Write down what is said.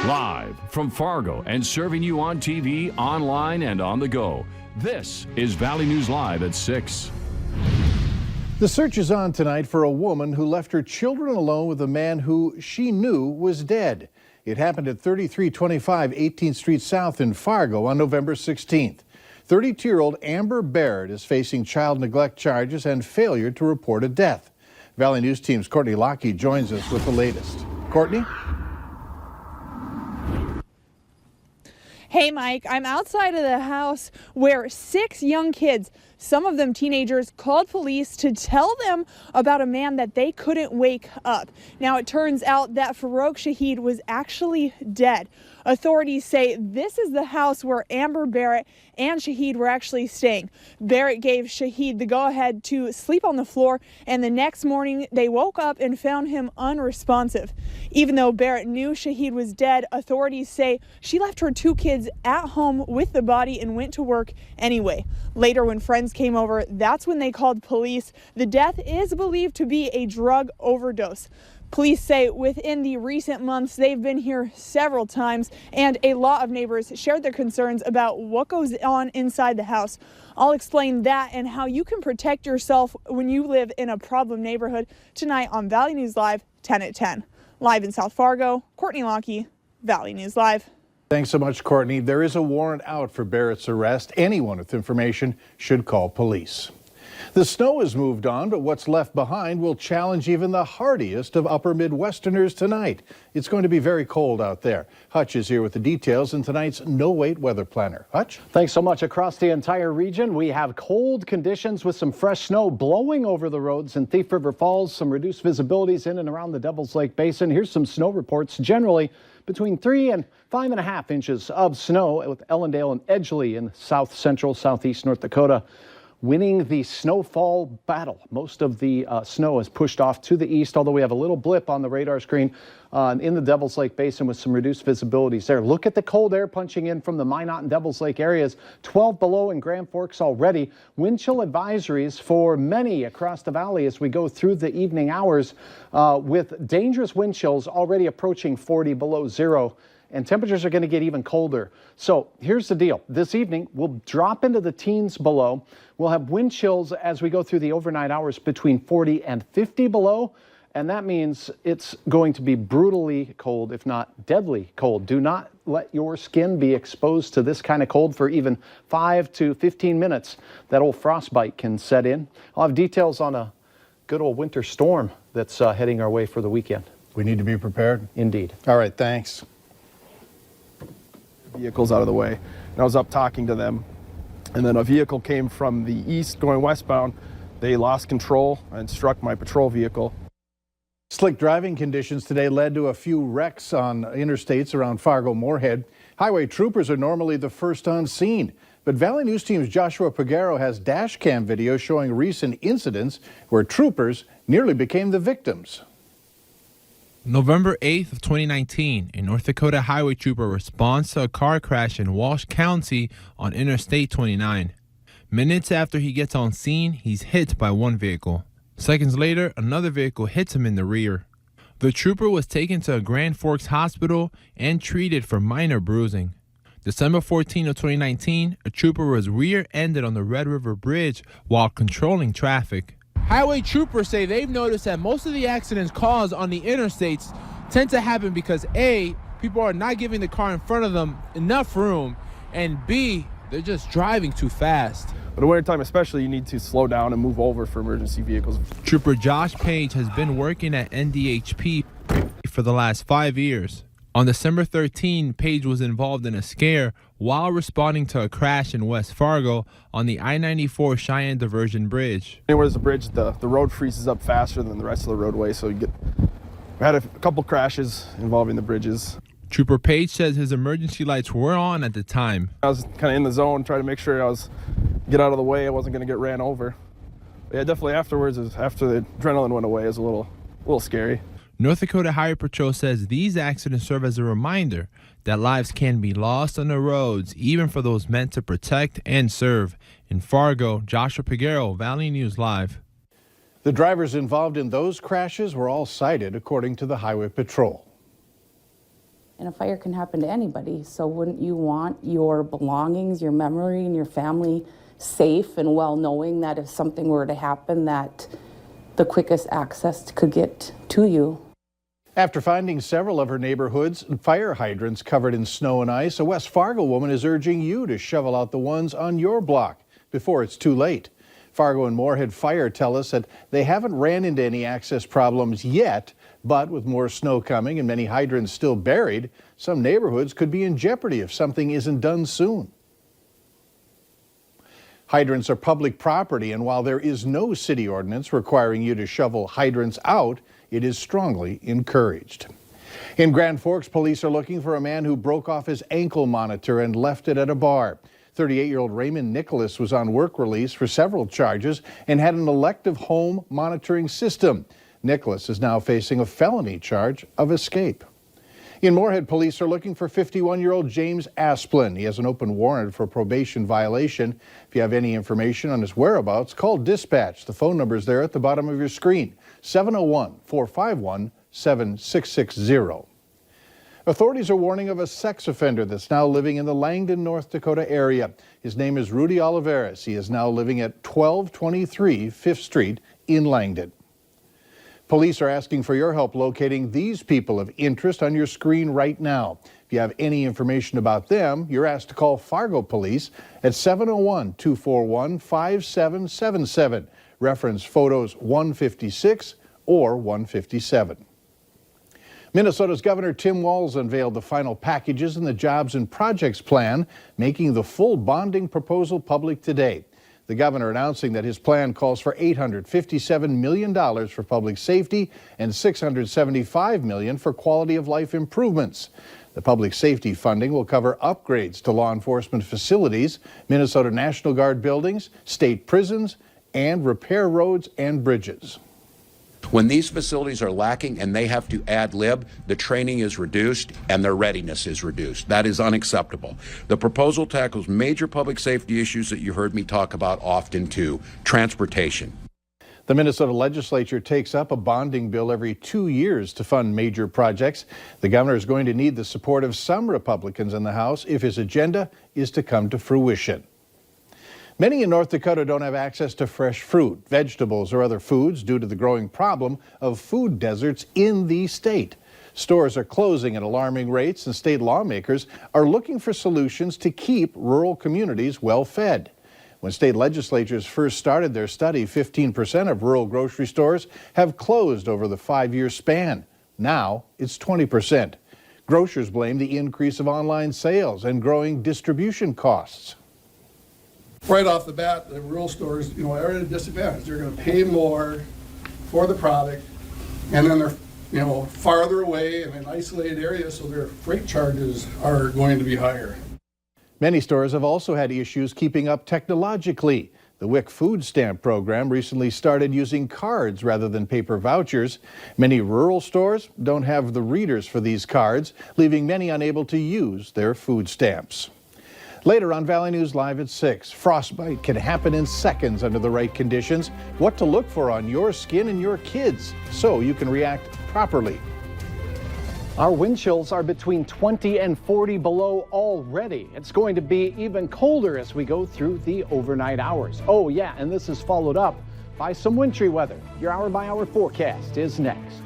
Live from Fargo and serving you on TV, online, and on the go. This is Valley News Live at 6. The search is on tonight for a woman who left her children alone with a man who she knew was dead. It happened at 3325 18th Street South in Fargo on November 16th. 32-year-old Amber Barrett is facing child neglect charges and failure to report a death. Valley News Team's Courtney Lockie joins us with the latest. Courtney? Hey, Mike, I'm outside of the house where 6 young kids, some of them teenagers, called police to tell them about a man that they couldn't wake up. Now, it turns out that Farouk Shahid was actually dead. Authorities say this is the house where Amber Barrett and Shahid were actually staying. Barrett gave Shahid the go-ahead to sleep on the floor, and the next morning they woke up and found him unresponsive. Even though Barrett knew Shahid was dead, authorities say she left her 2 kids at home with the body and went to work anyway. Later, when friends came over, that's when they called police. The death is believed to be a drug overdose. Police say within the recent months, they've been here several times, and a lot of neighbors shared their concerns about what goes on inside the house. I'll explain that and how you can protect yourself when you live in a problem neighborhood tonight on Valley News Live, 10 at 10. Live in South Fargo, Courtney Lockie, Valley News Live. Thanks so much, Courtney. There is a warrant out for Barrett's arrest. Anyone with information should call police. The snow has moved on, but what's left behind will challenge even the hardiest of upper Midwesterners tonight. It's going to be very cold out there. Hutch is here with the details in tonight's no-wait weather planner. Hutch? Thanks so much. Across the entire region, we have cold conditions with some fresh snow blowing over the roads in Thief River Falls, some reduced visibilities in and around the Devil's Lake Basin. Here's some snow reports. Generally, between 3 and 5.5 inches of snow with Ellendale and Edgeley in south central, southeast North Dakota. Winning the snowfall battle. Most of the snow is pushed off to the east, although we have a little blip on the radar screen in the Devil's Lake Basin with some reduced visibilities there. Look at the cold air punching in from the Minot and Devil's Lake areas. 12 below in Grand Forks already. Wind chill advisories for many across the valley as we go through the evening hours with dangerous wind chills already approaching 40 below zero. And temperatures are going to get even colder. So here's the deal. This evening, we'll drop into the teens below. We'll have wind chills as we go through the overnight hours between 40 and 50 below. And that means it's going to be brutally cold, if not deadly cold. Do not let your skin be exposed to this kind of cold for even 5 to 15 minutes. That old frostbite can set in. I'll have details on a good old winter storm that's heading our way for the weekend. We need to be prepared. Indeed. All right, thanks. Vehicles out of the way, and I was up talking to them, and then a vehicle came from the east going westbound. They lost control and struck my patrol vehicle. Slick driving conditions today led to a few wrecks on interstates around Fargo-Moorhead. Highway troopers are normally the first on scene, but Valley News Team's Joshua Pagaro has dash cam video showing recent incidents where troopers nearly became the victims. November 8th of 2019, a North Dakota highway trooper responds to a car crash in Walsh County on Interstate 29. Minutes after he gets on scene, he's hit by one vehicle. Seconds later, another vehicle hits him in the rear. The trooper was taken to a Grand Forks hospital and treated for minor bruising. December 14 of 2019, a trooper was rear-ended on the Red River Bridge while controlling traffic. Highway troopers say they've noticed that most of the accidents caused on the interstates tend to happen because A, people are not giving the car in front of them enough room, and B, they're just driving too fast. But in wintertime especially, you need to slow down and move over for emergency vehicles. Trooper Josh Page has been working at NDHP for the last 5 years. On December 13, Page was involved in a scare while responding to a crash in West Fargo on the I-94 Cheyenne Diversion Bridge. Anywhere there's a bridge, the road freezes up faster than the rest of the roadway, so we had a couple crashes involving the bridges. Trooper Page says his emergency lights were on at the time. I was kind of in the zone, trying to make sure get out of the way, I wasn't going to get ran over. But yeah, definitely afterwards, after the adrenaline went away, it was a little scary. North Dakota Highway Patrol says these accidents serve as a reminder that lives can be lost on the roads, even for those meant to protect and serve. In Fargo, Joshua Pagaro, Valley News Live. The drivers involved in those crashes were all cited, according to the Highway Patrol. And a fire can happen to anybody, so wouldn't you want your belongings, your memory, and your family safe and well knowing that if something were to happen that the quickest access could get to you? After finding several of her neighborhoods fire hydrants covered in snow and ice, a West Fargo woman is urging you to shovel out the ones on your block before it's too late. Fargo and Moorhead Fire tell us that they haven't ran into any access problems yet, but with more snow coming and many hydrants still buried, some neighborhoods could be in jeopardy if something isn't done soon. Hydrants are public property, and while there is no city ordinance requiring you to shovel hydrants out, it is strongly encouraged. In Grand Forks, police are looking for a man who broke off his ankle monitor and left it at a bar. 38-year-old Raymond Nicholas was on work release for several charges and had an elective home monitoring system. Nicholas is now facing a felony charge of escape. In Moorhead, police are looking for 51-year-old James Asplin. He has an open warrant for probation violation. If you have any information on his whereabouts, call dispatch. The phone number is there at the bottom of your screen, 701-451-7660. Authorities are warning of a sex offender that's now living in the Langdon, North Dakota area. His name is Rudy Olivares. He is now living at 1223 5th Street in Langdon. Police are asking for your help locating these people of interest on your screen right now. If you have any information about them, you're asked to call Fargo Police at 701-241-5777. Reference photos 156 or 157. Minnesota's Governor Tim Walz unveiled the final packages in the Jobs and Projects Plan, making the full bonding proposal public today. The governor announcing that his plan calls for $857 million for public safety and $675 million for quality of life improvements. The public safety funding will cover upgrades to law enforcement facilities, Minnesota National Guard buildings, state prisons, and repair roads and bridges. When these facilities are lacking and they have to ad lib, the training is reduced and their readiness is reduced. That is unacceptable. The proposal tackles major public safety issues that you heard me talk about often too. Transportation. The Minnesota legislature takes up a bonding bill every 2 years to fund major projects. The governor is going to need the support of some Republicans in the House if his agenda is to come to fruition. Many in North Dakota don't have access to fresh fruit, vegetables, or other foods due to the growing problem of food deserts in the state. Stores are closing at alarming rates, and state lawmakers are looking for solutions to keep rural communities well fed. When state legislatures first started their study, 15% of rural grocery stores have closed over the 5-year span. Now it's 20%. Grocers blame the increase of online sales and growing distribution costs. Right off the bat, the rural stores, are at a disadvantage. They're going to pay more for the product, and then they're, farther away and in isolated areas, so their freight charges are going to be higher. Many stores have also had issues keeping up technologically. The WIC food stamp program recently started using cards rather than paper vouchers. Many rural stores don't have the readers for these cards, leaving many unable to use their food stamps. Later on Valley News Live at 6, frostbite can happen in seconds under the right conditions. What to look for on your skin and your kids so you can react properly. Our wind chills are between 20 and 40 below already. It's going to be even colder as we go through the overnight hours. Oh yeah, and this is followed up by some wintry weather. Your hour-by-hour forecast is next.